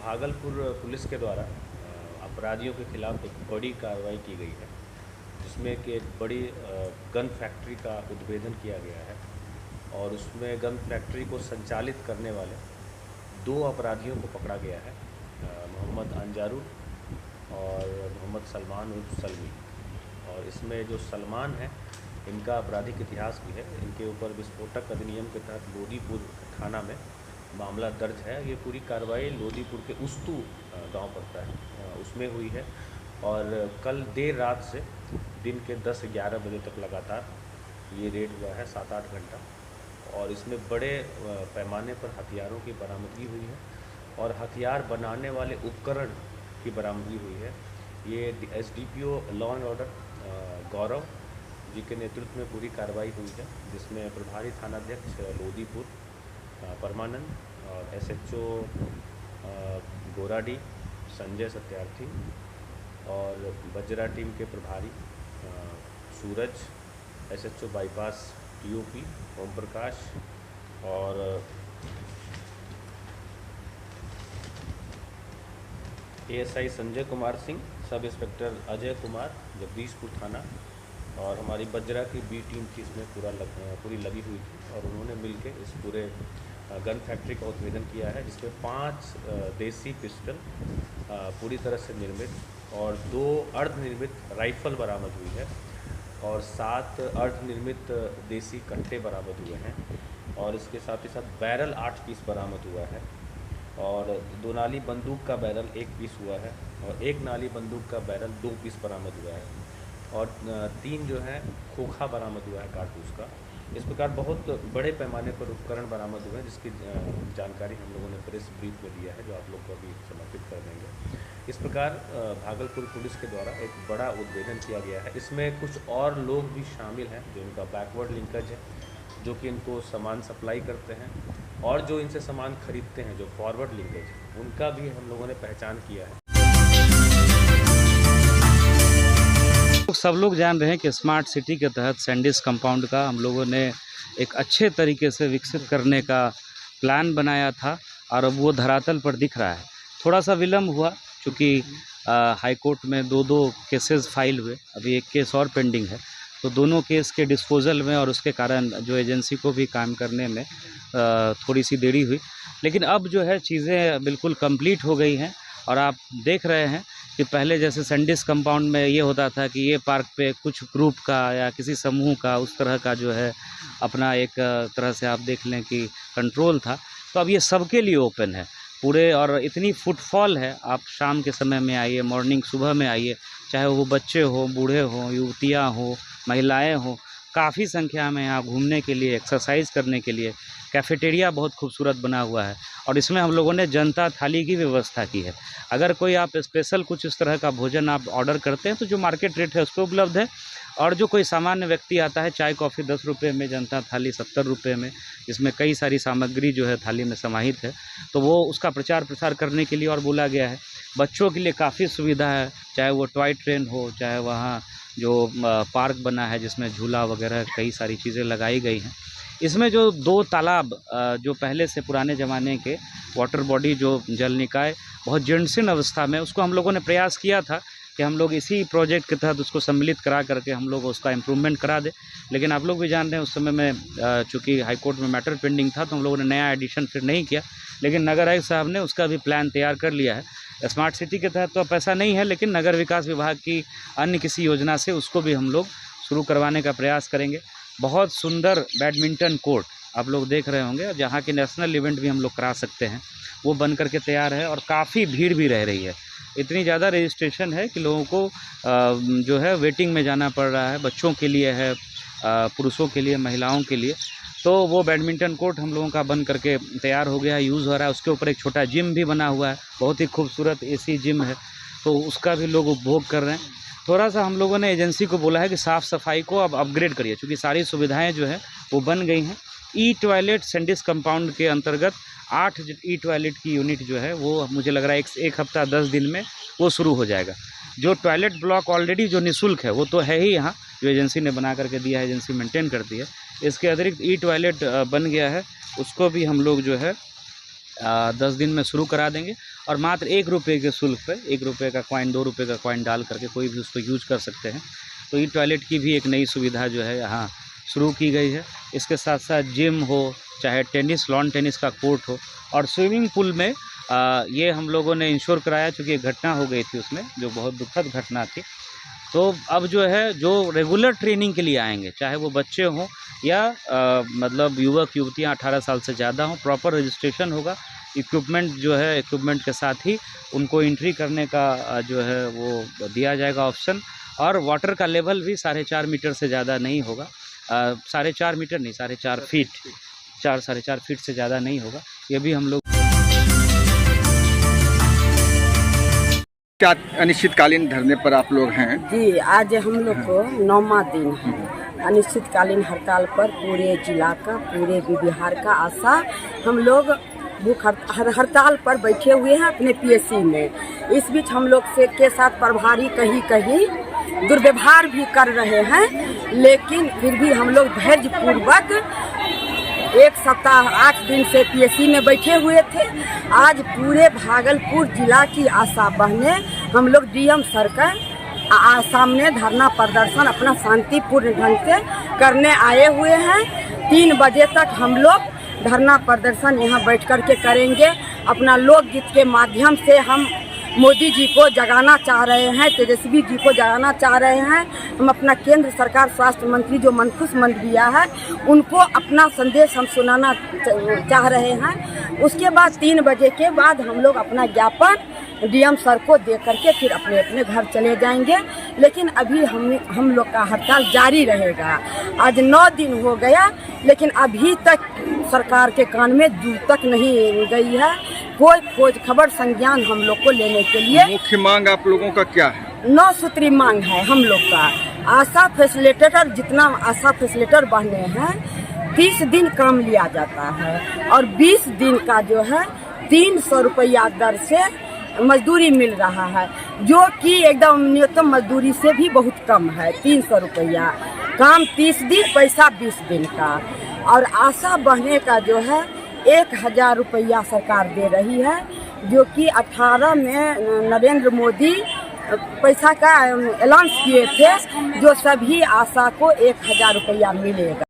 Bhagalpur police के द्वारा अपराधियों के खिलाफ एक बड़ी कार्रवाई की गई है, जिसमें कि एक बड़ी गन फैक्ट्री का उद्भेदन किया गया है और उसमें गन फैक्ट्री को संचालित करने वाले 2 अपराधियों को पकड़ा गया है, मोहम्मद अंजारू और मोहम्मद सलमान उर्फ सलमी। और इसमें जो सलमान है, इनका आपराधिक इतिहास भी है। इनके ऊपर विस्फोटक अधिनियम के तहत लोदीपुर थाना में मामला दर्ज है। ये पूरी कार्रवाई लोदीपुर के उस्तू गांव पड़ता है, उसमें हुई है और कल देर रात से दिन के 10-11 बजे तक लगातार ये रेड हुआ है, 7-8 घंटा। और इसमें बड़े पैमाने पर हथियारों की बरामदगी हुई है और हथियार बनाने वाले उपकरण की बरामदगी हुई है। ये SDPO law and order Gaurav ji के नेतृत्व में पूरी कार्रवाई हुई है, जिसमें प्रभारी थानाध्यक्ष लोदीपुर परमानंद और SHO गोराडी संजय सत्यार्थी और बजरा टीम के प्रभारी सूरज, SHO bypass TOP Om Prakash और ASI Sanjay Kumar Singh, sub inspector Ajay Kumar Jagdishpur थाना और हमारी बजरा की B टीम थी, इसमें पूरी लगी हुई थी और उन्होंने मिलकर इस पूरे गन फैक्ट्री का उद्भेदन किया है, जिसमें 5 देसी पिस्टल पूरी तरह से निर्मित और 2 अर्धनिर्मित राइफल बरामद हुई है और 7 अर्धनिर्मित देसी कट्टे बरामद हुए हैं और इसके साथ ही साथ बैरल 8 पीस बरामद हुआ है और 2 नाली बंदूक का बैरल 1 पीस हुआ है और 1 नाली बंदूक का बैरल 2 पीस बरामद हुआ है और 3 जो है खोखा बरामद हुआ है कारतूस का। इस प्रकार बहुत बड़े पैमाने पर उपकरण बरामद हुए हैं, जिसकी जानकारी हम लोगों ने प्रेस ब्रीफ में दिया है, जो आप लोग को अभी समर्पित कर देंगे। इस प्रकार भागलपुर पुलिस के द्वारा एक बड़ा उद्भेदन किया गया है। इसमें कुछ और लोग भी शामिल हैं जो इनका बैकवर्ड लिंकेज है, जो कि इनको सामान सप्लाई करते हैं और जो इनसे सामान खरीदते हैं, जो फॉरवर्ड लिंकेज है, उनका भी हम लोगों ने पहचान किया है। सब लोग जान रहे हैं कि स्मार्ट सिटी के तहत सैंडिस कंपाउंड का हम लोगों ने एक अच्छे तरीके से विकसित करने का प्लान बनाया था और अब वो धरातल पर दिख रहा है। थोड़ा सा विलम्ब हुआ क्योंकि हाई कोर्ट में 2 केसेस फाइल हुए, अभी एक केस और पेंडिंग है, तो दोनों केस के डिस्पोजल में और उसके कारण जो एजेंसी को भी काम करने में थोड़ी सी देरी हुई। लेकिन अब जो है चीज़ें बिल्कुल कंप्लीट हो गई हैं और आप देख रहे हैं कि पहले जैसे सैंडिस कंपाउंड में ये होता था कि ये पार्क पे कुछ ग्रुप का या किसी समूह का उस तरह का जो है अपना एक तरह से आप देख लें कि कंट्रोल था, तो अब ये सबके लिए ओपन है पूरे। और इतनी फुटफॉल है, आप शाम के समय में आइए, मॉर्निंग सुबह में आइए, चाहे वो बच्चे हो, बूढ़े हों, युवतियाँ हो, महिलाएँ हों, काफ़ी संख्या में यहाँ घूमने के लिए, एक्सरसाइज करने के लिए। कैफ़ेटेरिया बहुत खूबसूरत बना हुआ है और इसमें हम लोगों ने जनता थाली की व्यवस्था की है। अगर कोई आप स्पेशल कुछ इस तरह का भोजन आप ऑर्डर करते हैं तो जो मार्केट रेट है उस पर उपलब्ध है, और जो कोई सामान्य व्यक्ति आता है, चाय कॉफ़ी 10 रुपये में, जनता थाली 70 रुपये में, इसमें कई सारी सामग्री जो है थाली में समाहित है, तो वो उसका प्रचार प्रसार करने के लिए और बोला गया है। बच्चों के लिए काफ़ी सुविधा है, चाहे वो टॉय ट्रेन हो, चाहे वहाँ जो पार्क बना है जिसमें झूला वगैरह कई सारी चीज़ें लगाई गई हैं। इसमें जो 2 तालाब जो पहले से पुराने ज़माने के वाटर बॉडी, जो जल निकाय बहुत जीर्णशीर्ण अवस्था में, उसको हम लोगों ने प्रयास किया था कि हम लोग इसी प्रोजेक्ट के तहत उसको सम्मिलित करा करके हम लोग उसका इम्प्रूवमेंट करा दें। लेकिन आप लोग भी जान रहे हैं उस समय में चूँकि हाई कोर्ट में मैटर पेंडिंग था, तो हम लोगों ने नया एडिशन फिर नहीं किया, लेकिन नगर आयुक्त साहब ने उसका भी प्लान तैयार कर लिया है। स्मार्ट सिटी के तहत तो पैसा नहीं है, लेकिन नगर विकास विभाग की अन्य किसी योजना से उसको भी हम लोग शुरू करवाने का प्रयास करेंगे। बहुत सुंदर बैडमिंटन कोर्ट आप लोग देख रहे होंगे, जहाँ की नेशनल इवेंट भी हम लोग करा सकते हैं, वो बन करके तैयार है और काफ़ी भीड़ भी रह रही है। इतनी ज़्यादा रजिस्ट्रेशन है कि लोगों को जो है वेटिंग में जाना पड़ रहा है। बच्चों के लिए है, पुरुषों के लिए, महिलाओं के लिए। तो वो बैडमिंटन कोर्ट हम लोगों का बन करके तैयार हो गया है, यूज़ हो रहा है। उसके ऊपर एक छोटा जिम भी बना हुआ है, बहुत ही खूबसूरत AC जिम है, तो उसका भी लोग उपभोग कर रहे हैं। थोड़ा सा हम लोगों ने एजेंसी को बोला है कि साफ़ सफाई को अब अपग्रेड करिए, क्योंकि सारी सुविधाएं जो है वो बन गई हैं। टॉयलेट सैंडिस कंपाउंड के अंतर्गत 8 टॉयलेट की यूनिट जो है वो मुझे लग रहा है एक हफ्ता 10 दिन में वो शुरू हो जाएगा। जो टॉयलेट ब्लॉक ऑलरेडी जो निःशुल्क है वो तो है ही यहाँ, जो एजेंसी ने बना करके दिया है, एजेंसी मेंटेन करती है। इसके अतिरिक्त टॉयलेट बन गया है, उसको भी हम लोग जो है 10 दिन में शुरू करा देंगे। और मात्र 1 रुपये के शुल्क पे 1 रुपये का कॉइन 2 रुपये का कॉइन डाल करके कोई भी उसको यूज कर सकते हैं। तो ई टॉयलेट की भी एक नई सुविधा जो है यहाँ शुरू की गई है। इसके साथ साथ जिम हो, चाहे टेनिस, लॉन टेनिस का कोर्ट हो, और स्विमिंग पूल में ये हम लोगों ने इंश्योर कराया, चूँकि एक घटना हो गई थी उसमें जो बहुत दुखद घटना थी। तो अब जो है जो रेगुलर ट्रेनिंग के लिए आएंगे, चाहे वो बच्चे हों या मतलब युवक युवतियाँ 18 साल से ज़्यादा हों, प्रॉपर रजिस्ट्रेशन होगा। इक्विपमेंट जो है, इक्विपमेंट के साथ ही उनको एंट्री करने का जो है वो दिया जाएगा ऑप्शन। और वाटर का लेवल भी 4.5 मीटर से ज़्यादा नहीं होगा। 4.5 मीटर नहीं, 4.5 फीट, 4.5 फीट से ज़्यादा नहीं होगा। ये भी हम लोग क्या अनिश्चितकालीन धरने पर आप लोग हैं? जी, आज हम लोग को 9वां दिन है अनिश्चितकालीन हड़ताल पर। पूरे जिला का, पूरे बिहार का आशा हम लोग भूख हड़ताल पर बैठे हुए हैं अपने पीएससी में। इस बीच हम लोग से के साथ प्रभारी कहीं कहीं दुर्व्यवहार भी कर रहे हैं, लेकिन फिर भी हम लोग धैर्यपूर्वक 1 सप्ताह 8 दिन से पीएससी में बैठे हुए थे। आज पूरे भागलपुर जिला की आशा बहने हम लोग डीएम सर का सामने धरना प्रदर्शन अपना शांतिपूर्ण ढंग से करने आए हुए हैं। 3 बजे तक हम लोग धरना प्रदर्शन यहाँ बैठ कर के करेंगे। अपना लोकगीत के माध्यम से हम मोदी जी को जगाना चाह रहे हैं, तेजस्वी जी को जगाना चाह रहे हैं। हम अपना केंद्र सरकार स्वास्थ्य मंत्री जो मनखुश मंडविया है उनको अपना संदेश हम सुनाना चाह रहे हैं। उसके बाद 3 बजे के बाद हम लोग अपना ज्ञापन डीएम सर को दे करके फिर अपने अपने घर चले जाएंगे। लेकिन अभी हम लोग का हड़ताल जारी रहेगा। आज 9 दिन हो गया, लेकिन अभी तक सरकार के कान में जू तक नहीं गई है कोई खोज खबर संज्ञान हम लोग को लेने के लिए। मुख्य मांग आप लोगों का क्या है? 9 सूत्री मांग है हम लोग का। आशा फैसिलिटेटर, जितना आशा फैसिलिटेटर बने हैं 30 दिन काम लिया जाता है और 20 दिन का जो है 300 रुपया दर से मजदूरी मिल रहा है, जो कि एकदम न्यूनतम मजदूरी से भी बहुत कम है। 300 रुपया, काम 30 दिन, पैसा 20 दिन का। और आशा बहने का जो है 1000 रुपया सरकार दे रही है, जो कि 18 में नरेंद्र मोदी पैसा का ऐलान किए थे, जो सभी आशा को 1000 रुपया मिलेगा।